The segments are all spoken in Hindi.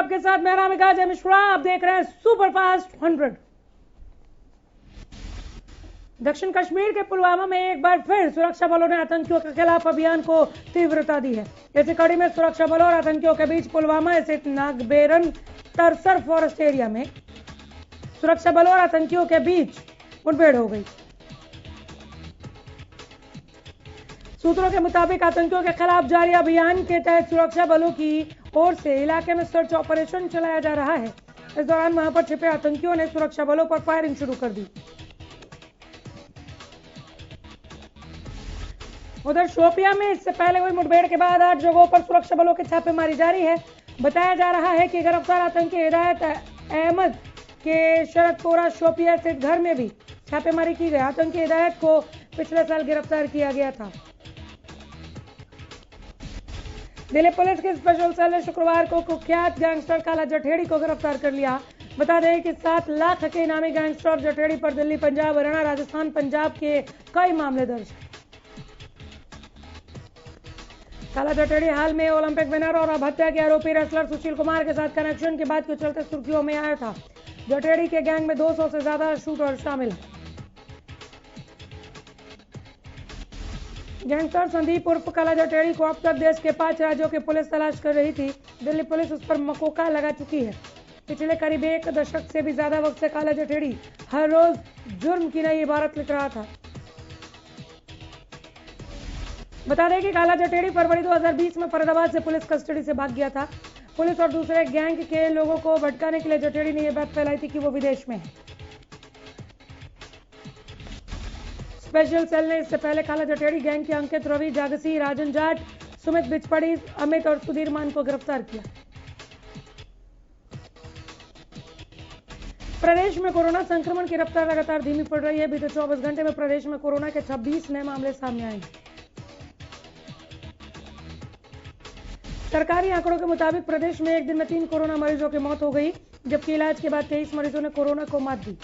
आपके साथ मैं रामिका जय मिश्रा। आप देख रहे हैं सुपरफास्ट 100। दक्षिण कश्मीर के पुलवामा में एक बार फिर सुरक्षा बलों ने आतंकियों के खिलाफ अभियान को तीव्रता दी है। इसी कड़ी में सुरक्षा बलों और आतंकियों के बीच पुलवामा स्थित नागबेरन तरसर फॉरेस्ट एरिया में सुरक्षा बलों और आतंकियों के बीच मुठभेड़ हो गई। सूत्रों के मुताबिक आतंकियों के खिलाफ जारी अभियान के तहत सुरक्षा बलों की ओर से इलाके में सर्च ऑपरेशन चलाया जा रहा है। इस दौरान वहां पर छिपे आतंकियों ने सुरक्षा बलों पर फायरिंग शुरू कर दी। उधर शोपिया में इससे पहले हुई मुठभेड़ के बाद 8 जगहों पर सुरक्षा बलों की छापेमारी जारी है। बताया जा रहा है कि गिरफ्तार आतंकी हिदायत अहमद के शरदपोरा शोपिया स्थित घर में भी छापेमारी की गई। आतंकी हिदायत को पिछले साल गिरफ्तार किया गया था। दिल्ली पुलिस की स्पेशल सेल ने शुक्रवार को कुख्यात गैंगस्टर काला जठेड़ी को गिरफ्तार कर लिया। बता दें कि 7 लाख के इनामी गैंगस्टर जठेड़ी पर दिल्ली, पंजाब, हरियाणा, राजस्थान, पंजाब के कई मामले दर्ज हैं। काला जठेड़ी हाल में ओलंपिक विनर और अब हत्या के आरोपी रेसलर सुशील कुमार के साथ कनेक्शन की बात के चलते सुर्खियों में आया था। जठेड़ी के गैंग में 200 से ज्यादा शूटर शामिल हैं। गैंगस्टर संदीप उर्फ काला जठेड़ी को अब तक देश के 5 राज्यों की पुलिस तलाश कर रही थी। दिल्ली पुलिस उस पर मकोका लगा चुकी है। पिछले करीब 1 दशक से भी ज्यादा वक्त से काला जठेड़ी हर रोज जुर्म की नई इबारत लिख रहा था। बता दें कि काला जठेड़ी फरवरी 2020 में फरीदाबाद से पुलिस कस्टडी से भाग गया था। पुलिस और दूसरे गैंग के लोगों को भटकाने के लिए जठेड़ी ने यह बात फैलाई थी कि वो विदेश में है। स्पेशल सेल ने इससे पहले काला जठेड़ी गैंग के अंकित, रवि, जागसी, राजन जाट, सुमित बिचपड़ी, अमित और सुधीर मान को गिरफ्तार किया। प्रदेश में कोरोना संक्रमण की रफ्तार लगातार धीमी पड़ रही है। बीते 24 घंटे में प्रदेश में कोरोना के 26 नए मामले सामने आए। सरकारी आंकड़ों के मुताबिक प्रदेश में एक दिन में 3 कोरोना मरीजों की मौत हो गई, जबकि इलाज के बाद 23 मरीजों ने कोरोना को मात दी।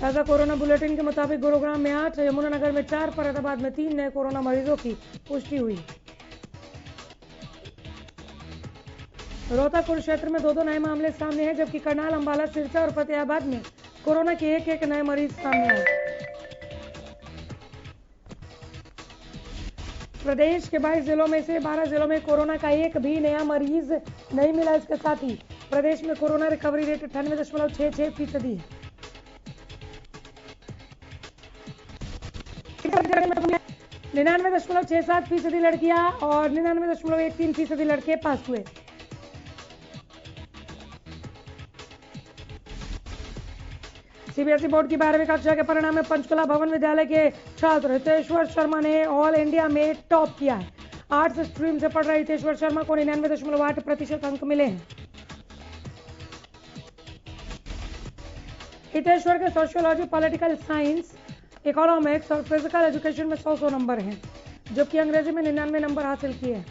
ताजा कोरोना बुलेटिन के मुताबिक गुरुग्राम में 8, यमुनानगर में 4, फरीदाबाद में 3 नए कोरोना मरीजों की पुष्टि हुई। रोहतक कुरुक्षेत्र में 2 नए मामले सामने हैं, जबकि करनाल, अंबाला, सिरसा और फतेहाबाद में कोरोना के 1 नए मरीज सामने आए। प्रदेश के 22 जिलों में से 12 जिलों में कोरोना का 1 भी नया मरीज नहीं मिला। इसके साथ ही प्रदेश में कोरोना रिकवरी रेट 98.66% है। 99.67% लड़कियां और 99.13% लड़के पास हुए। सीबीएसई बोर्ड की 12वीं कक्षा के परिणाम में पंचकुला भवन विद्यालय के छात्र हितेश्वर शर्मा ने ऑल इंडिया में टॉप किया है। आर्ट्स स्ट्रीम से पढ़ रहे हितेश्वर शर्मा को 99.8% अंक मिले हैं। हितेश्वर के सोशियोलॉजी, पॉलिटिकल साइंस, इकोनॉमिक्स और फिजिकल एजुकेशन में 100 नंबर हैं, जबकि अंग्रेजी में 99 नंबर हासिल किए हैं।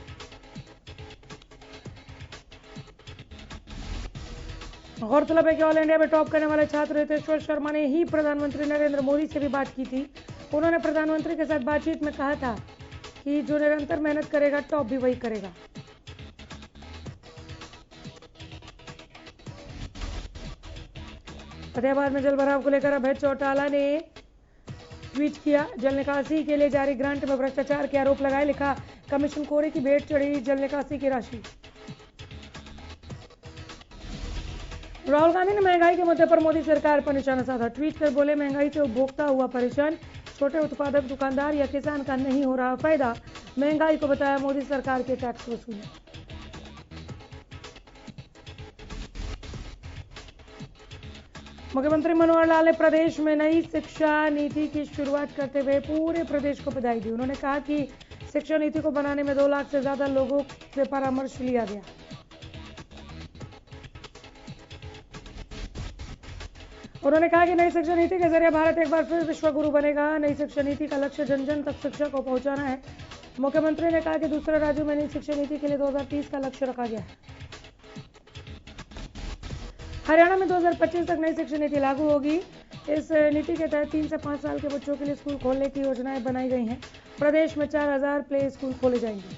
गौरतलब है कि ऑल इंडिया में टॉप करने वाले छात्र हितेश्वर शर्मा ने ही प्रधानमंत्री नरेंद्र मोदी से भी बात की थी। उन्होंने प्रधानमंत्री के साथ बातचीत में कहा था कि जो निरंतर मेहनत करेगा टॉप भी वही करेगा। फतेहाबाद में जलभराव को लेकर अभय चौटाला ने ट्वीट किया। जल निकासी के लिए जारी ग्रांट में भ्रष्टाचार के आरोप लगाए। लिखा, कमीशन खोरी की भेंट चढ़ी जल निकासी की राशि। राहुल गांधी ने महंगाई के मुद्दे पर मोदी सरकार पर निशाना साधा। ट्वीट कर बोले, महंगाई से उपभोक्ता हुआ परेशान, छोटे उत्पादक, दुकानदार या किसान का नहीं हो रहा फायदा। महंगाई को बताया मोदी सरकार के टैक्स वसूली। मुख्यमंत्री मनोहर लाल ने प्रदेश में नई शिक्षा नीति की शुरुआत करते हुए पूरे प्रदेश को बधाई दी। उन्होंने कहा कि शिक्षा नीति को बनाने में 2 लाख से ज्यादा लोगों से परामर्श लिया गया। उन्होंने कहा कि नई शिक्षा नीति के जरिए भारत एक बार फिर विश्व गुरु बनेगा। नई शिक्षा नीति का लक्ष्य जन जन तक शिक्षा को पहुंचाना है। मुख्यमंत्री ने कहा कि दूसरे राज्यों में नई शिक्षा नीति के लिए 2030 का लक्ष्य रखा गया है। हरियाणा में 2025 तक नई शिक्षा नीति लागू होगी। इस नीति के तहत 3 से 5 साल के बच्चों के लिए स्कूल खोलने की योजनाएं बनाई गई हैं। प्रदेश में 4000 प्ले स्कूल खोले जाएंगे।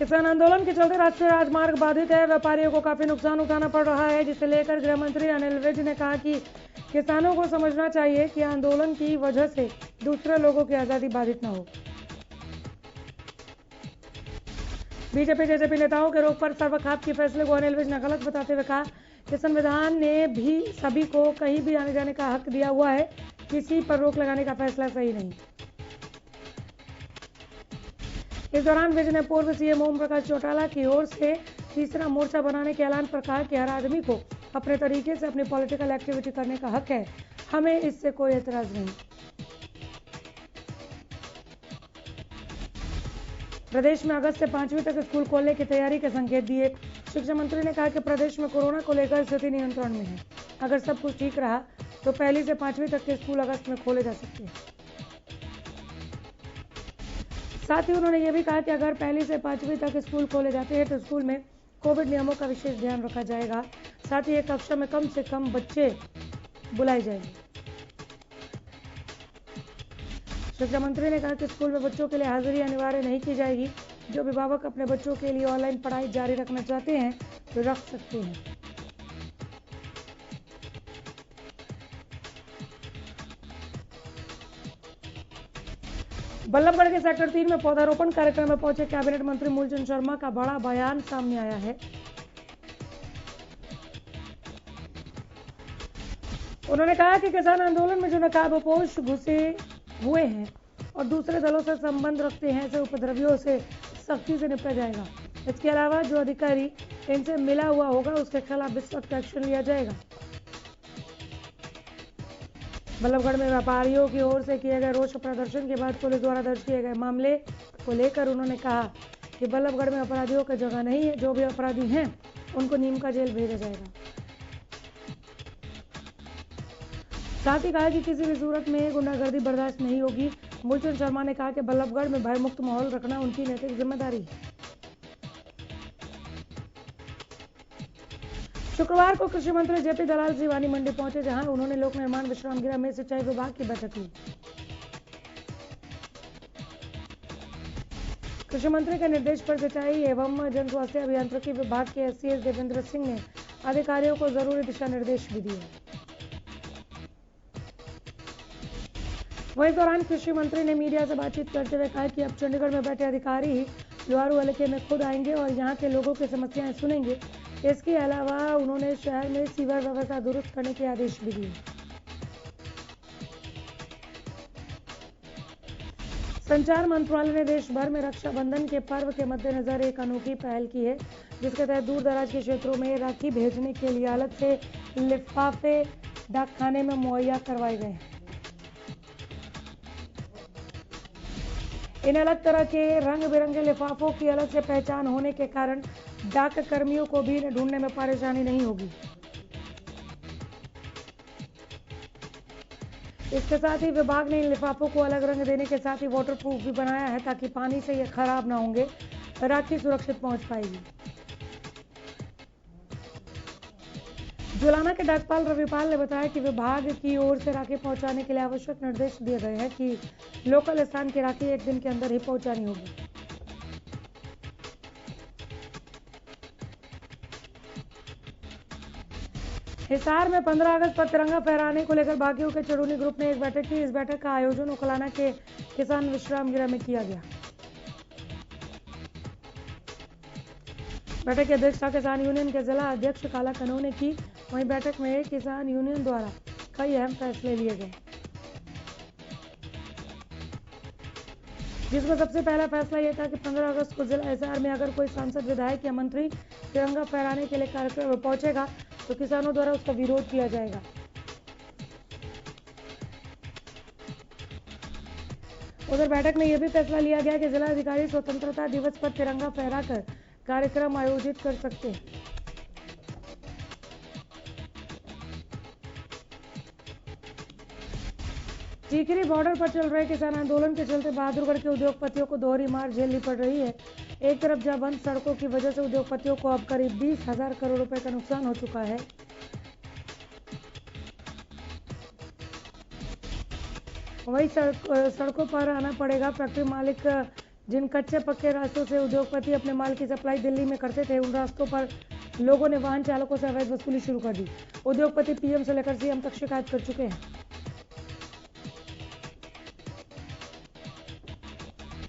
किसान आंदोलन के चलते राष्ट्रीय राजमार्ग बाधित है, व्यापारियों को काफी नुकसान उठाना पड़ रहा है, जिसे लेकर गृह मंत्री अनिल विज ने कहा कि किसानों को समझना चाहिए कि आंदोलन की वजह से दूसरे लोगों की आजादी बाधित न हो। बीजेपी जेजेपी नेताओं के रोक पर सर्वखाप के फैसले को अनिल विज ने गलत बताते हुए कहा कि संविधान ने भी सभी को कहीं भी आने जाने का हक दिया हुआ है, किसी पर रोक लगाने का फैसला सही नहीं। इस दौरान विज ने पूर्व सीएम ओम प्रकाश चौटाला की ओर से तीसरा मोर्चा बनाने के ऐलान पर कहा कि हर आदमी को अपने तरीके से अपनी पॉलिटिकल एक्टिविटी करने का हक है, हमें इससे कोई एतराज नहीं। प्रदेश में अगस्त से 5वीं तक स्कूल खोलने की तैयारी के संकेत दिए। शिक्षा मंत्री ने कहा कि प्रदेश में कोरोना को लेकर स्थिति नियंत्रण में है, अगर सब कुछ ठीक रहा तो 1ली से 5वीं तक के स्कूल अगस्त में खोले जा सकते हैं। साथ ही उन्होंने ये भी कहा कि अगर 1ली से 5वीं तक स्कूल खोले जाते हैं तो स्कूल में कोविड नियमों का विशेष ध्यान रखा जाएगा। साथ ही एक कक्षा में कम से कम बच्चे बुलाए जाएंगे। शिक्षा मंत्री ने कहा कि स्कूल में बच्चों के लिए हाजिरी अनिवार्य नहीं की जाएगी। जो अभिभावक अपने बच्चों के लिए ऑनलाइन पढ़ाई जारी रखना चाहते हैं तो रख सकते हैं। बल्लभगढ़ के सेक्टर 3 में पौधारोपण कार्यक्रम में पहुंचे कैबिनेट मंत्री मूलचंद शर्मा का बड़ा बयान सामने आया है। उन्होंने कहा कि किसान आंदोलन में जो नकाबपोश घुसे हुए हैं और दूसरे दलों से संबंध रखते हैं, ऐसे उपद्रवियों से सख्ती से निपटा जाएगा। इसके अलावा जो अधिकारी इनसे मिला हुआ होगा उसके खिलाफ इस वक्त एक्शन लिया जाएगा। बल्लभगढ़ में व्यापारियों की ओर से किए गए रोष प्रदर्शन के बाद पुलिस द्वारा दर्ज किए गए मामले को लेकर उन्होंने कहा कि बल्लभगढ़ में अपराधियों की जगह नहीं है, जो भी अपराधी हैं उनको नीम का जेल भेजा जाएगा। साथ ही कहा कि किसी भी सूरत में गुंडागर्दी बर्दाश्त नहीं होगी। मूलचंद शर्मा ने कहा कि बल्लभगढ़ में भयमुक्त माहौल रखना उनकी नैतिक जिम्मेदारी है। शुक्रवार को कृषि मंत्री जेपी दलाल सिवानी मंडी पहुंचे, जहां उन्होंने लोक निर्माण विश्राम गृह में सिंचाई विभाग की बैठक ली। कृषि मंत्री के निर्देश पर सिंचाई एवं जन स्वास्थ्य अभियांत्रिकी विभाग के एससीएस देवेंद्र सिंह ने अधिकारियों को जरूरी दिशा निर्देश भी दिए। वहीं दौरान कृषि मंत्री ने मीडिया से बातचीत करते हुए कहा कि अब चंडीगढ़ में बैठे अधिकारी ही लुहारू हलके में खुद आएंगे और यहां के लोगों की समस्याएं सुनेंगे। इसके अलावा उन्होंने शहर में सीवर व्यवस्था दुरुस्त करने के आदेश भी दिए। संचार मंत्रालय ने देश भर में रक्षाबंधन के पर्व के मद्देनजर एक अनोखी पहल की है, जिसके तहत दूर दराज के क्षेत्रों में राखी भेजने के लिए अलग से लिफाफे डाकखाने में मुहैया करवाए गए हैं। इन अलग तरह के रंग बिरंगे लिफाफों की अलग से पहचान होने के कारण डाक कर्मियों को भी इन्हें ढूंढने में परेशानी नहीं होगी। इसके साथ ही विभाग ने इन लिफाफों को अलग रंग देने के साथ ही वाटरप्रूफ भी बनाया है, ताकि पानी से ये खराब ना होंगे, राखी सुरक्षित पहुंच पाएगी। जुलाना के डाकपाल रविपाल ने बताया कि विभाग की ओर से राखी पहुंचाने के लिए आवश्यक निर्देश दिए गए हैं कि लोकल स्थान की राखी 1 दिन के अंदर ही पहुंचानी होगी। हिसार में 15 अगस्त पर तिरंगा फहराने को लेकर बागियों के चढ़ूनी ग्रुप ने एक बैठक की। इस बैठक का आयोजन उकलाना के किसान विश्राम गृह में किया गया। बैठक की अध्यक्षता किसान यूनियन के जिला अध्यक्ष काला कनू ने की। वहीं बैठक में किसान यूनियन द्वारा कई अहम फैसले लिए गए, जिसमें सबसे पहला फैसला यह था कि 15 अगस्त को जिला हिसार में अगर कोई सांसद, विधायक या मंत्री तिरंगा फहराने के लिए कार्यक्रम में पहुंचेगा तो किसानों द्वारा उसका विरोध किया जाएगा। उधर बैठक में यह भी फैसला लिया गया कि जिला अधिकारी स्वतंत्रता दिवस पर तिरंगा फहराकर कार्यक्रम आयोजित कर सकते हैं। टीकरी बॉर्डर पर चल रहे किसान आंदोलन के चलते बहादुरगढ़ के उद्योगपतियों को दोहरी मार झेलनी पड़ रही है। एक तरफ जहां बंद सड़कों की वजह से उद्योगपतियों को अब करीब 20,000 करोड़ रुपए का नुकसान हो चुका है, वहीं सड़कों पर आना पड़ेगा। फैक्ट्री मालिक जिन कच्चे पक्के रास्तों से उद्योगपति अपने माल की सप्लाई दिल्ली में करते थे, उन रास्तों पर लोगों ने वाहन चालकों से अवैध वसूली शुरू कर दी। उद्योगपति पीएम से लेकर सीएम तक शिकायत कर चुके हैं।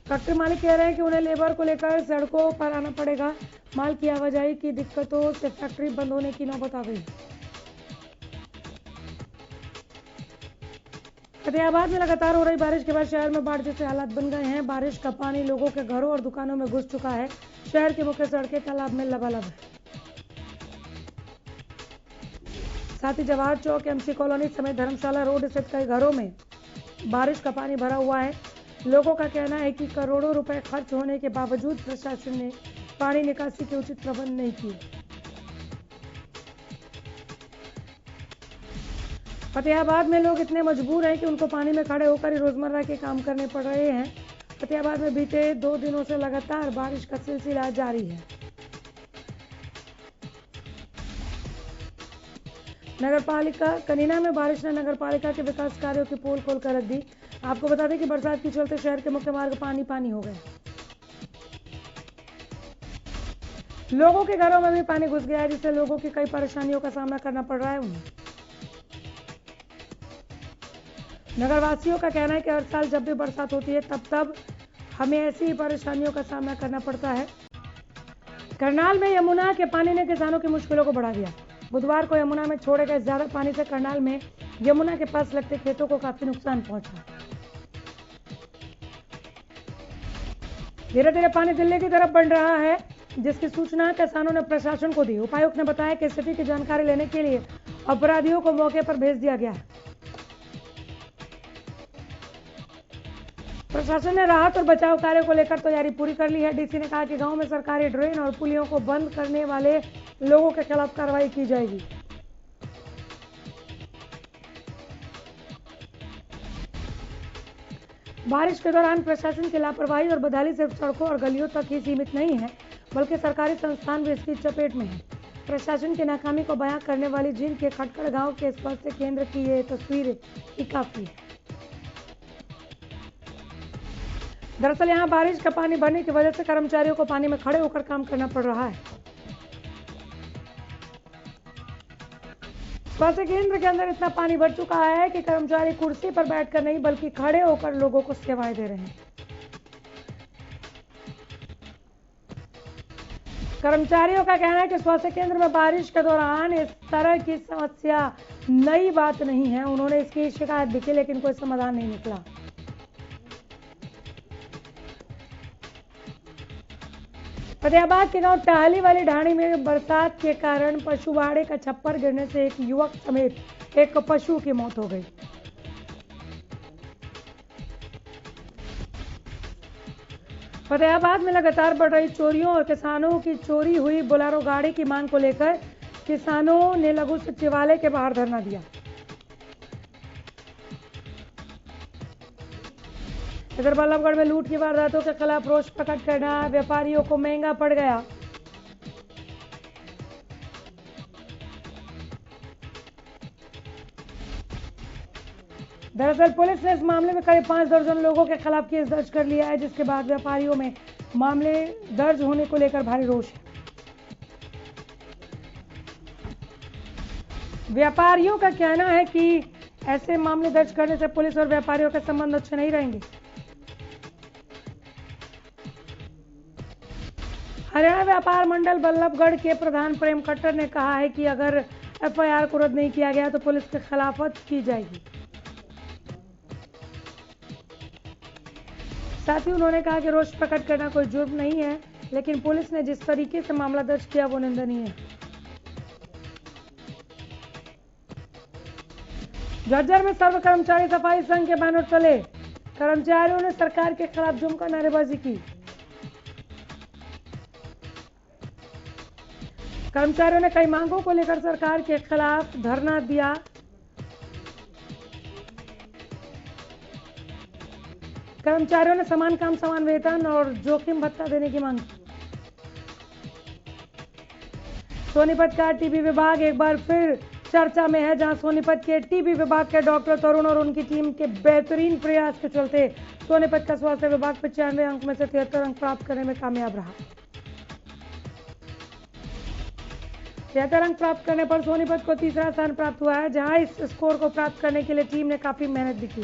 फैक्ट्री मालिक कह रहे हैं कि उन्हें लेबर को लेकर सड़कों पर आना पड़ेगा। माल की आवाजाही की दिक्कतों से फैक्ट्री बंद होने की नौबत आ गई। फतेहाबाद में लगातार हो रही बारिश के बाद शहर में बाढ़ जैसे हालात बन गए हैं। बारिश का पानी लोगों के घरों और दुकानों में घुस चुका है। शहर की मुख्य सड़कें तालाब में लबालब है। साथ ही जवाहर चौक, एमसी कॉलोनी समेत धर्मशाला रोड स्थित कई घरों में बारिश का पानी भरा हुआ है। लोगों का कहना है कि करोड़ों रुपए खर्च होने के बावजूद प्रशासन ने पानी निकासी के उचित प्रबंध नहीं किए। फतेहाबाद में लोग इतने मजबूर हैं कि उनको पानी में खड़े होकर ही रोजमर्रा के काम करने पड़ रहे हैं। फतेहाबाद में बीते 2 दिनों से लगातार बारिश का सिलसिला जारी है। नगरपालिका कनीना में बारिश ने नगरपालिका के विकास कार्यों की पोल खोलकर रख दी। आपको बता दें कि बरसात के चलते शहर के मुख्य मार्ग पानी पानी हो गए। लोगों के घरों में भी पानी घुस गया है, जिससे लोगों की कई परेशानियों का सामना करना पड़ रहा है उन्हें। नगरवासियों का कहना है कि हर साल जब भी बरसात होती है तब हमें ऐसी ही परेशानियों का सामना करना पड़ता है। करनाल में यमुना के पानी ने किसानों की मुश्किलों को बढ़ा दिया। बुधवार को यमुना में छोड़े गए ज्यादा पानी से करनाल में यमुना के पास लगते खेतों को काफी नुकसान पहुंचा। धीरे धीरे पानी दिल्ली की तरफ बढ़ रहा है, जिसकी सूचना किसानों ने प्रशासन को दी। उपायुक्त ने बताया कि स्थिति की जानकारी लेने के लिए अपराधियों को मौके पर भेज दिया गया है। प्रशासन ने राहत और बचाव कार्य को लेकर तैयारी पूरी कर ली है। डीसी ने कहा कि गांव में सरकारी ड्रेन और पुलियों को बंद करने वाले लोगों के खिलाफ कार्रवाई की जाएगी। बारिश के दौरान प्रशासन की लापरवाही और बदहाली सिर्फ सड़कों और गलियों तक ही सीमित नहीं है, बल्कि सरकारी संस्थान भी इसकी चपेट में है। प्रशासन की नाकामी को बयां करने वाली जींद के खटकड़ गांव के स्वास्थ्य केंद्र की ये तस्वीर ही काफी है। दरअसल यहां बारिश का पानी भरने की वजह से कर्मचारियों को पानी में खड़े होकर काम करना पड़ रहा है। स्वास्थ्य केंद्र के अंदर इतना पानी भर चुका है कि कर्मचारी कुर्सी पर बैठकर नहीं बल्कि खड़े होकर लोगों को सेवाएं दे रहे हैं। कर्मचारियों का कहना है कि स्वास्थ्य केंद्र में बारिश के दौरान इस तरह की समस्या नई बात नहीं है। उन्होंने इसकी शिकायत भी की, लेकिन कोई समाधान नहीं निकला। फतेहाबाद के गांव टाहली वाली ढाणी में बरसात के कारण पशुवाड़े का छप्पर गिरने से एक युवक समेत एक पशु की मौत हो गई। फतेहाबाद में लगातार बढ़ रही चोरियों और किसानों की चोरी हुई बोलेरो गाड़ी की मांग को लेकर किसानों ने लघु सचिवालय के बाहर धरना दिया। इधर बल्लभगढ़ में लूट की वारदातों के खिलाफ रोष प्रकट करना व्यापारियों को महंगा पड़ गया। दरअसल पुलिस ने इस मामले में करीब 5 दर्जन लोगों के खिलाफ केस दर्ज कर लिया है, जिसके बाद व्यापारियों में मामले दर्ज होने को लेकर भारी रोष है। व्यापारियों का कहना है कि ऐसे मामले दर्ज करने से पुलिस और व्यापारियों के संबंध अच्छे नहीं रहेंगे। हरियाणा व्यापार मंडल बल्लभगढ़ के प्रधान प्रेम खट्टर ने कहा है कि अगर एफआईआर को रद्द नहीं किया गया तो पुलिस के खिलाफत की जाएगी। साथ ही उन्होंने कहा कि रोष प्रकट करना कोई जुर्म नहीं है, लेकिन पुलिस ने जिस तरीके से मामला दर्ज किया वो निंदनीय है। झज्जर में सर्व कर्मचारी सफाई संघ के बैनर तले कर्मचारियों ने सरकार के खिलाफ जमकर नारेबाजी की। कर्मचारियों ने कई मांगों को लेकर सरकार के खिलाफ धरना दिया। कर्मचारियों ने समान काम समान वेतन और जोखिम भत्ता देने की मांग की। सोनीपत का टीबी विभाग एक बार फिर चर्चा में है, जहां सोनीपत के टीबी विभाग के डॉक्टर तरुण और उनकी टीम के बेहतरीन प्रयास के चलते सोनीपत का स्वास्थ्य विभाग 95 अंक में से 73 अंक प्राप्त करने में कामयाब रहा। 73 अंक प्राप्त करने पर सोनीपत को तीसरा स्थान प्राप्त हुआ है, जहां इस स्कोर को प्राप्त करने के लिए टीम ने काफी मेहनत भी की।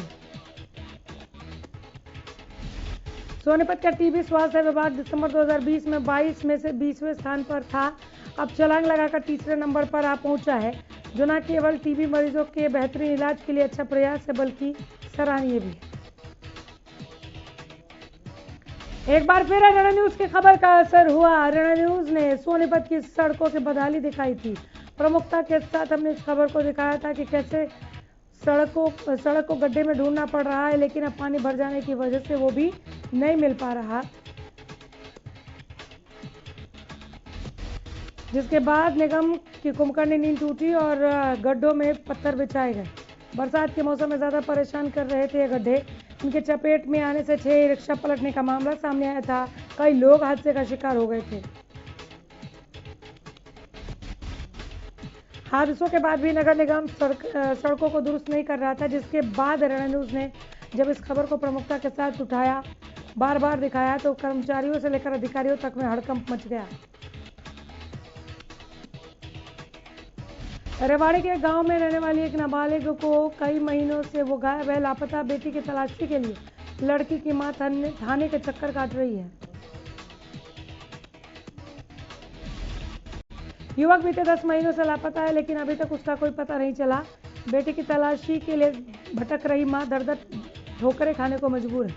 सोनीपत का टीबी स्वास्थ्य विभाग दिसंबर 2020 में 22 में से 20वें स्थान पर था, अब छलांग लगाकर तीसरे नंबर पर आ पहुंचा है, जो न केवल टीबी मरीजों के बेहतरीन इलाज के लिए अच्छा प्रयास है बल्कि सराहनीय भी है। एक बार फिर हरियाणा न्यूज की खबर का असर हुआ। हरियाणा न्यूज ने सोनीपत की सड़कों की बदहाली दिखाई थी। प्रमुखता के साथ हमने इस खबर को दिखाया था कि कैसे सड़क को गड्ढे में ढूंढना पड़ रहा है, लेकिन अब पानी भर जाने की वजह से वो भी नहीं मिल पा रहा, जिसके बाद निगम की कुंभकर्णी नींद टूटी और गड्ढों में पत्थर बिछाए गए। बरसात के मौसम में ज्यादा परेशान कर रहे थे ये गड्ढे। इनके चपेट में आने से 6 रिक्शा पलटने का मामला सामने आया था। कई लोग हादसे का शिकार हो गए थे। हादसों के बाद भी नगर निगम सड़कों को दुरुस्त नहीं कर रहा था, जिसके बाद हरियाणा न्यूज ने जब इस खबर को प्रमुखता के साथ उठाया, बार बार दिखाया, तो कर्मचारियों से लेकर अधिकारियों तक में हड़कंप मच गया। रेवाड़ी के गांव में रहने वाली एक नाबालिग को कई महीनों से वो गायब है। लापता बेटी की तलाशी के लिए लड़की की मां थाने के चक्कर काट रही है। युवक बीते 10 महीनों से लापता है, लेकिन अभी तक उसका कोई पता नहीं चला। बेटी की तलाशी के लिए भटक रही मां दर-दर ठोकरें खाने को मजबूर है।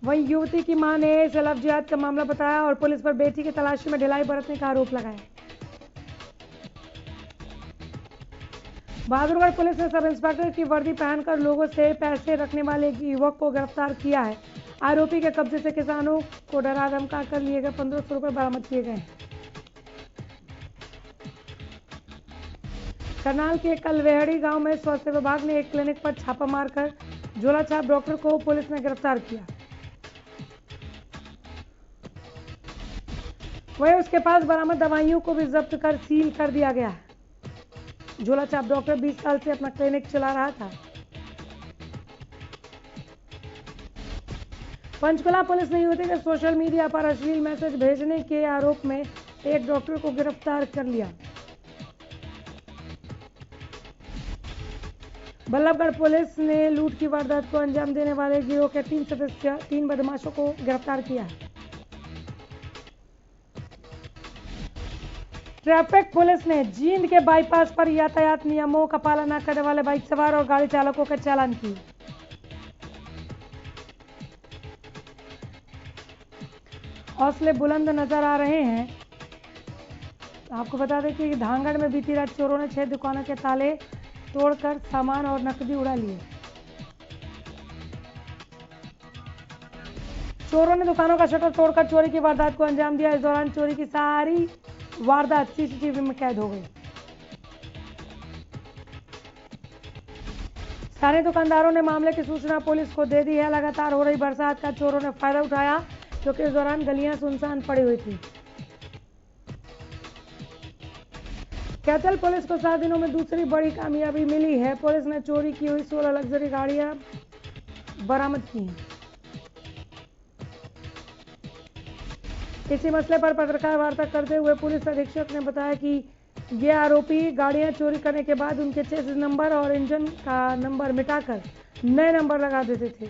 वहीं युवती की मां ने इसे लव जिहाद का मामला बताया और पुलिस पर बेटी की तलाशी में ढिलाई बरतने का आरोप लगाया। बहादुरगढ़ पुलिस ने सब इंस्पेक्टर की वर्दी पहनकर लोगों से पैसे रखने वाले एक युवक को गिरफ्तार किया है। आरोपी के कब्जे से किसानों को डरा धमका कर लिए गए 1500 रुपए बरामद किए गए। करनाल के कलवेहड़ी गांव में स्वास्थ्य विभाग ने एक क्लिनिक पर छापा मारकर झोलाछाप डॉक्टर को पुलिस ने गिरफ्तार किया। वहीं उसके पास बरामद दवाइयों को भी जब्त कर सील कर दिया गया है। झोलाछाप डॉक्टर 20 साल से अपना क्लिनिक चला रहा था। पंचकुला पुलिस ने युवती के सोशल मीडिया पर अश्लील मैसेज भेजने के आरोप में एक डॉक्टर को गिरफ्तार कर लिया। बल्लभगढ़ पुलिस ने लूट की वारदात को अंजाम देने वाले गिरोह के 3 बदमाशों को गिरफ्तार किया। ट्रैफिक पुलिस ने जींद के बाईपास पर यातायात नियमों का पालन न करने वाले बाइक सवार और गाड़ी चालकों का चालान किए। हौसले बुलंद नजर आ रहे हैं। आपको बता दें कि धांगड़ में बीती रात चोरों ने 6 दुकानों के ताले तोड़कर सामान और नकदी उड़ा लिए। चोरों ने दुकानों का शटर तोड़कर चोरी की वारदात को अंजाम दिया। इस दौरान चोरी की सारी वारदात सीसीटीवी में कैद हो गई। स्थानीय दुकानदारों ने मामले की सूचना पुलिस को दे दी है। लगातार हो रही बरसात का चोरों ने फायदा उठाया, क्योंकि इस दौरान गलियां सुनसान पड़ी हुई थी। कैथल पुलिस को 7 दिनों में दूसरी बड़ी कामयाबी मिली है। पुलिस ने चोरी की हुई 16 लग्जरी गाड़ियां बरामद की हैं। इसी मसले पर पत्रकार वार्ता करते हुए पुलिस अधीक्षक ने बताया कि ये आरोपी गाड़ियां चोरी करने के बाद उनके चेसिस नंबर और इंजन का नंबर मिटाकर नए नंबर लगा देते थे।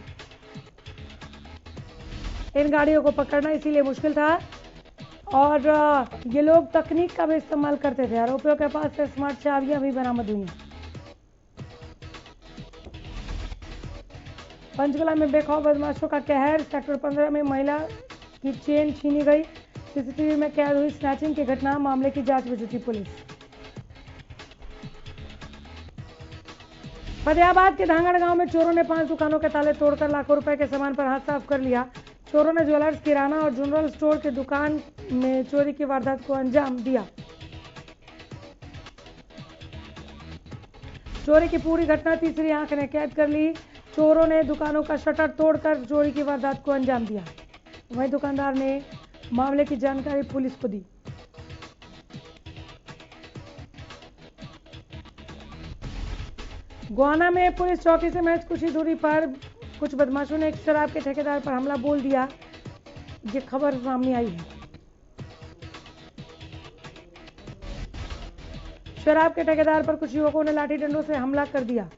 इन गाड़ियों को पकड़ना इसीलिए मुश्किल था और ये लोग तकनीक का भी इस्तेमाल करते थे। आरोपियों के पास से स्मार्ट चाबियां भी बरामद हुई। पंचकुला में बेखौफ बदमाशों का कहर। सेक्टर 15 में महिला की चेन छीनी गई। सीसीटीवी में कैद हुई स्नैचिंग की घटना। मामले की जांच में जुटी पुलिस। फतेहाबाद के धांगड़ गांव में चोरों ने 5 दुकानों के ताले तोड़कर लाखों रुपए के सामान पर हाथ साफ कर लिया। चोरों ने ज्वेलर्स, किराना और जनरल स्टोर की दुकान में चोरी की वारदात को अंजाम दिया। चोरी की पूरी घटना तीसरी आंख ने कैद कर ली। चोरों ने दुकानों का शटर तोड़कर चोरी की वारदात को अंजाम दिया। वहीं दुकानदार ने मामले की जानकारी पुलिस को दी। गोहाना में पुलिस चौकी से महज कुछ ही दूरी पर कुछ बदमाशों ने एक शराब के ठेकेदार पर हमला बोल दिया। ये खबर सामने आई है। शराब के ठेकेदार पर कुछ युवकों ने लाठी डंडों से हमला कर दिया।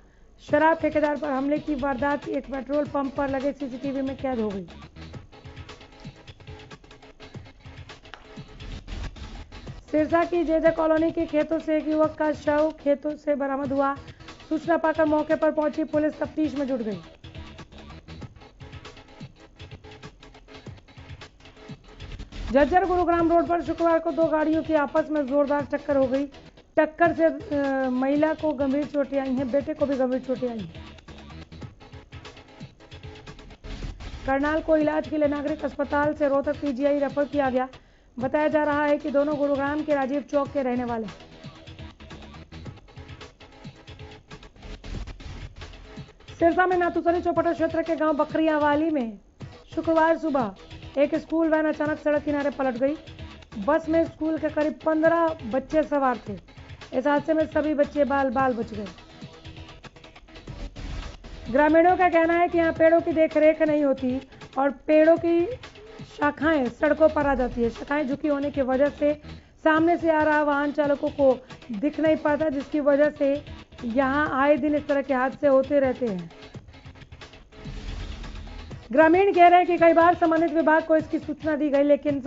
शराब ठेकेदार पर हमले की वारदात एक पेट्रोल पंप पर लगे सीसीटीवी में कैद हो गई। सिरसा की जेजे कॉलोनी के खेतों से एक युवक का शव खेतों से बरामद हुआ। सूचना पाकर मौके पर पहुंची पुलिस तफ्तीश में जुट गई। झज्जर गुरुग्राम रोड पर शुक्रवार को दो गाड़ियों की आपस में जोरदार टक्कर हो गई। टक्कर से महिला को गंभीर चोटें आई हैं, बेटे को भी गंभीर चोटें आई हैं। करनाल को इलाज के लिए नागरिक अस्पताल से रोहतक पीजीआई रेफर किया गया। बताया जा रहा है कि दोनों गुरुग्राम के राजीव चौक के रहने वाले हैं। सिरसा में नाथूसरी चौपटा क्षेत्र के गांव बकरियावाली में शुक्रवार सुबह एक स्कूल वैन अचानक सड़क किनारे पलट गई। बस में स्कूल के करीब 15 बच्चे सवार थे। इस हादसे में सभी बच्चे बाल बाल बच गए। ग्रामीणों का कहना है कि यहाँ पेड़ों की देखरेख नहीं होती और पेड़ों की शाखाएं सड़कों पर आ जाती है। शाखाएं झुकी होने की वजह से सामने से आ रहा वाहन चालकों को दिख नहीं पाता, जिसकी वजह से यहाँ आए दिन इस तरह के हादसे होते रहते हैं। ग्रामीण कह रहे हैं कि कई बार संबंधित विभाग को इसकी सूचना दी गई, लेकिन